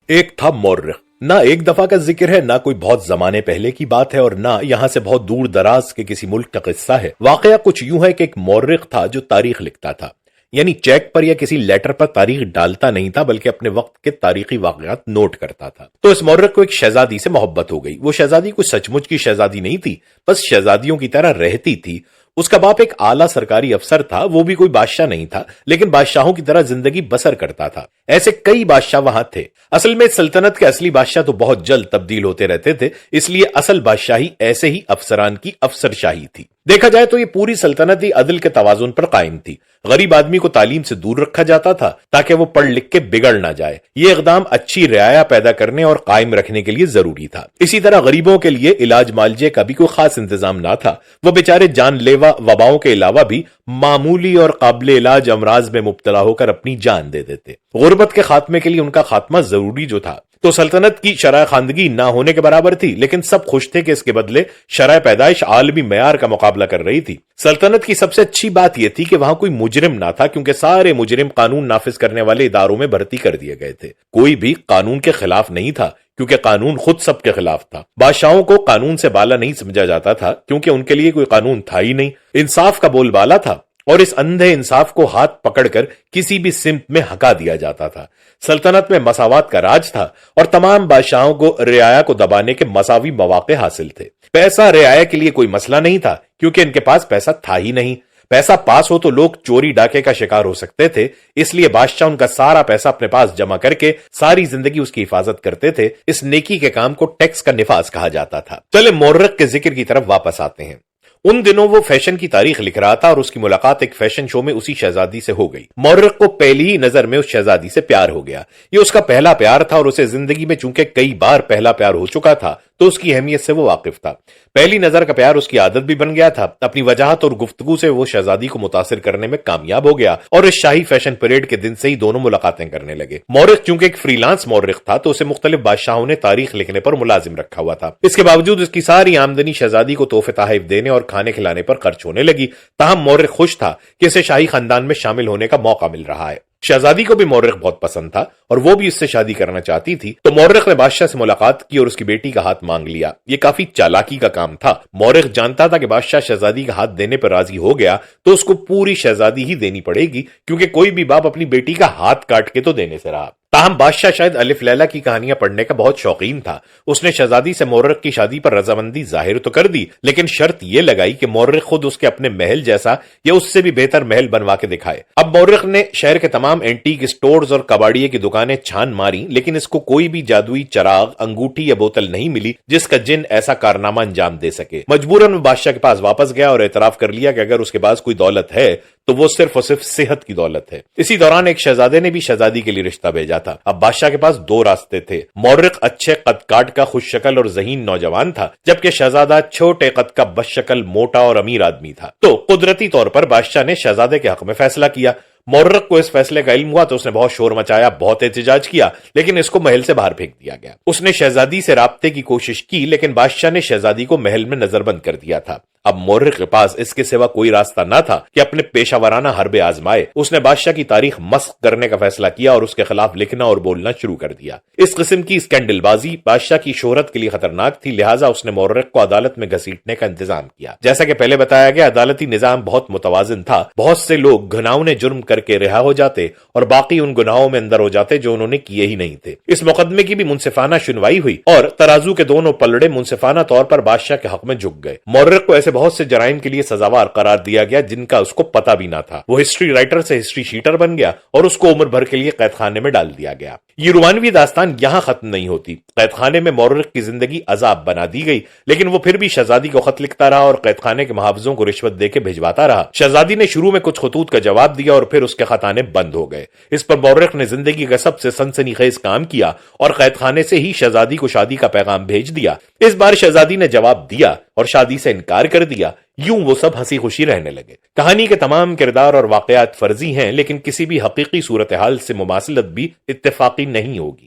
ایک تھا مورخ، نہ ایک دفعہ کا ذکر ہے، نہ کوئی بہت زمانے پہلے کی بات ہے، اور نہ یہاں سے بہت دور دراز کے کسی ملک کا قصہ ہے۔ واقعہ کچھ یوں ہے کہ ایک مورخ تھا جو تاریخ لکھتا تھا، یعنی چیک پر یا کسی لیٹر پر تاریخ ڈالتا نہیں تھا بلکہ اپنے وقت کے تاریخی واقعات نوٹ کرتا تھا۔ تو اس مورخ کو ایک شہزادی سے محبت ہو گئی۔ وہ شہزادی کوئی سچ مچ کی شہزادی نہیں تھی، بس شہزادیوں کی طرح رہتی تھی۔ اس کا باپ ایک اعلیٰ سرکاری افسر تھا، وہ بھی کوئی بادشاہ نہیں تھا، لیکن بادشاہوں کی طرح زندگی بسر کرتا تھا۔ ایسے کئی بادشاہ وہاں تھے۔ اصل میں سلطنت کے اصلی بادشاہ تو بہت جلد تبدیل ہوتے رہتے تھے، اس لیے اصل بادشاہی ایسے ہی افسران کی افسر شاہی تھی۔ دیکھا جائے تو یہ پوری سلطنت ہی عدل کے توازن پر قائم تھی۔ غریب آدمی کو تعلیم سے دور رکھا جاتا تھا تاکہ وہ پڑھ لکھ کے بگڑ نہ جائے۔ یہ اقدام اچھی رعایا پیدا کرنے اور قائم رکھنے کے لیے ضروری تھا۔ اسی طرح غریبوں کے لیے علاج معالجے کا بھی کوئی خاص انتظام نہ تھا۔ وہ بیچارے جان لیوا وباؤں کے علاوہ بھی معمولی اور قابل علاج امراض میں مبتلا ہو کر اپنی جان دے دیتے۔ غربت کے خاتمے کے لیے ان کا خاتمہ ضروری جو تھا تو سلطنت کی شرح خواندگی نہ ہونے کے برابر تھی، لیکن سب خوش تھے کہ اس کے بدلے شرح پیدائش عالمی معیار کا مقابلہ کر رہی تھی۔ سلطنت کی سب سے اچھی بات یہ تھی کہ وہاں کوئی مجرم نہ تھا، کیونکہ سارے مجرم قانون نافذ کرنے والے اداروں میں بھرتی کر دیے گئے تھے۔ کوئی بھی قانون کے خلاف نہیں تھا، کیونکہ قانون خود سب کے خلاف تھا۔ بادشاہوں کو قانون سے بالا نہیں سمجھا جاتا تھا، کیونکہ ان کے لیے کوئی قانون تھا ہی نہیں۔ انصاف کا بول بالا تھا، اور اس اندھے انصاف کو ہاتھ پکڑ کر کسی بھی سمت میں ہکا دیا جاتا تھا۔ سلطنت میں مساوات کا راج تھا، اور تمام بادشاہوں کو رعایا کو دبانے کے مساوی مواقع حاصل تھے۔ پیسہ رعایا کے لیے کوئی مسئلہ نہیں تھا، کیونکہ ان کے پاس پیسہ تھا ہی نہیں۔ پیسہ پاس ہو تو لوگ چوری ڈاکے کا شکار ہو سکتے تھے، اس لیے بادشاہ ان کا سارا پیسہ اپنے پاس جمع کر کے ساری زندگی اس کی حفاظت کرتے تھے۔ اس نیکی کے کام کو ٹیکس کا نفاذ کہا جاتا تھا۔ چلے مورخ کے ذکر کی طرف واپس آتے ہیں۔ ان دنوں وہ فیشن کی تاریخ لکھ رہا تھا، اور اس کی ملاقات ایک فیشن شو میں اسی شہزادی سے ہو گئی۔ مورخ کو پہلی ہی نظر میں اس شہزادی سے پیار ہو گیا۔ یہ اس کا پہلا پیار تھا، اور اسے زندگی میں چونکہ کئی بار پہلا پیار ہو چکا تھا تو اس کی اہمیت سے وہ واقف تھا۔ پہلی نظر کا پیار اس کی عادت بھی بن گیا تھا۔ اپنی وجاہت اور گفتگو سے وہ شہزادی کو متاثر کرنے میں کامیاب ہو گیا، اور اس شاہی فیشن پریڈ کے دن سے ہی دونوں ملاقاتیں کرنے لگے۔ مورخ چونکہ ایک فری لانس مورخ تھا تو اسے مختلف بادشاہوں نے تاریخ لکھنے پر ملازم رکھا ہوا تھا۔ اس کے باوجود اس کی ساری آمدنی شہزادی کو تحفے تحائف دینے اور کھانے کھلانے پر خرچ ہونے لگی۔ تاہم مورخ خوش تھا کہ اسے شاہی خاندان میں شامل ہونے کا موقع مل رہا ہے۔ شہزادی کو بھی مورخ بہت پسند تھا، اور وہ بھی اس سے شادی کرنا چاہتی تھی۔ تو مورخ نے بادشاہ سے ملاقات کی اور اس کی بیٹی کا ہاتھ مانگ لیا۔ یہ کافی چالاکی کا کام تھا۔ مورخ جانتا تھا کہ بادشاہ شہزادی کا ہاتھ دینے پر راضی ہو گیا تو اس کو پوری شہزادی ہی دینی پڑے گی، کیونکہ کوئی بھی باپ اپنی بیٹی کا ہاتھ کاٹ کے تو دینے سے رہا۔ تاہم بادشاہ شاید الف لیلا کی کہانیاں پڑھنے کا بہت شوقین تھا۔ اس نے شہزادی سے مورخ کی شادی پر رضامندی ظاہر تو کر دی، لیکن شرط یہ لگائی کہ مورخ خود اس کے اپنے محل جیسا یا اس سے بھی بہتر محل بنوا کے دکھائے۔ اب مورخ نے شہر کے تمام اینٹیک اسٹورز اور کباڑیے کی دکانیں چھان ماری، لیکن اس کو کوئی بھی جادوئی چراغ، انگوٹھی یا بوتل نہیں ملی جس کا جن ایسا کارنامہ انجام دے سکے۔ مجبوراً وہ بادشاہ کے پاس واپس گیا اور اعتراف کر لیا کہ اگر اس کے پاس کوئی دولت ہے تو وہ صرف اور صرف صحت کی دولت ہے۔ اسی دوران ایک شہزادے نے بھی شہزادی کے لیے رشتہ بھیجا تھا۔ اب بادشاہ کے پاس دو راستے تھے۔ مورخ اچھے قد کاٹ کا خوش شکل اور ذہین نوجوان تھا، جبکہ شہزادہ چھوٹے قد کا بد شکل موٹا اور امیر آدمی تھا۔ تو قدرتی طور پر بادشاہ نے شہزادے کے حق میں فیصلہ کیا۔ مورخ کو اس فیصلے کا علم ہوا تو اس نے بہت شور مچایا، بہت احتجاج کیا، لیکن اس کو محل سے باہر پھینک دیا گیا۔ اس نے شہزادی سے رابطے کی کوشش کی، لیکن بادشاہ نے شہزادی کو محل میں نظر بند کر دیا تھا۔ اب مورخ کے پاس اس کے سوا کوئی راستہ نہ تھا کہ اپنے پیشہ ورانہ حربے آزمائے۔ اس نے بادشاہ کی تاریخ مسخ کرنے کا فیصلہ کیا اور اس کے خلاف لکھنا اور بولنا شروع کر دیا۔ اس قسم کی اسکینڈل بازی بادشاہ کی شہرت کے لیے خطرناک تھی، لہٰذا اس نے مورخ کو عدالت میں گھسیٹنے کا انتظام کیا۔ جیسا کہ پہلے بتایا گیا، عدالتی نظام بہت متوازن تھا۔ بہت سے لوگ گھناؤنے جرم کر کے رہا ہو جاتے اور باقی ان گناہوں میں اندر ہو جاتے جو انہوں نے کیے ہی نہیں تھے۔ اس مقدمے کی بھی منصفانہ سنوائی ہوئی اور ترازو کے دونوں پلڑے منصفانہ طور پر بادشاہ کے حق میں جھک گئے۔ مورخ کو ایسے بہت سے جرائم کے لیے سزاوار قرار دیا گیا جن کا اس کو پتہ بھی نہ تھا۔ وہ ہسٹری رائٹر سے ہسٹری شیٹر بن گیا اور اس کو عمر بھر کے لیے قید خانے میں ڈال دیا گیا۔ یہ رومانوی داستان یہاں ختم نہیں ہوتی۔ قید خانے میں مورخ کی زندگی عذاب بنا دی گئی، لیکن وہ پھر بھی شہزادی کو خط لکھتا رہا اور قید خانے کے محافظوں کو رشوت دے کے بھجواتا رہا۔ شہزادی نے شروع میں کچھ خطوط کا جواب دیا اور پھر اس کے خط آنے بند ہو گئے۔ اس پر مورخ نے زندگی کا سب سے سنسنی خیز کام کیا اور قید خانے سے ہی شہزادی کو شادی کا پیغام بھیج دیا۔ اس بار شہزادی نے جواب دیا اور شادی سے انکار کر دیا۔ یوں وہ سب ہنسی خوشی رہنے لگے۔ کہانی کے تمام کردار اور واقعات فرضی ہیں، لیکن کسی بھی حقیقی صورتحال سے مماثلت بھی اتفاقی نہیں ہوگی۔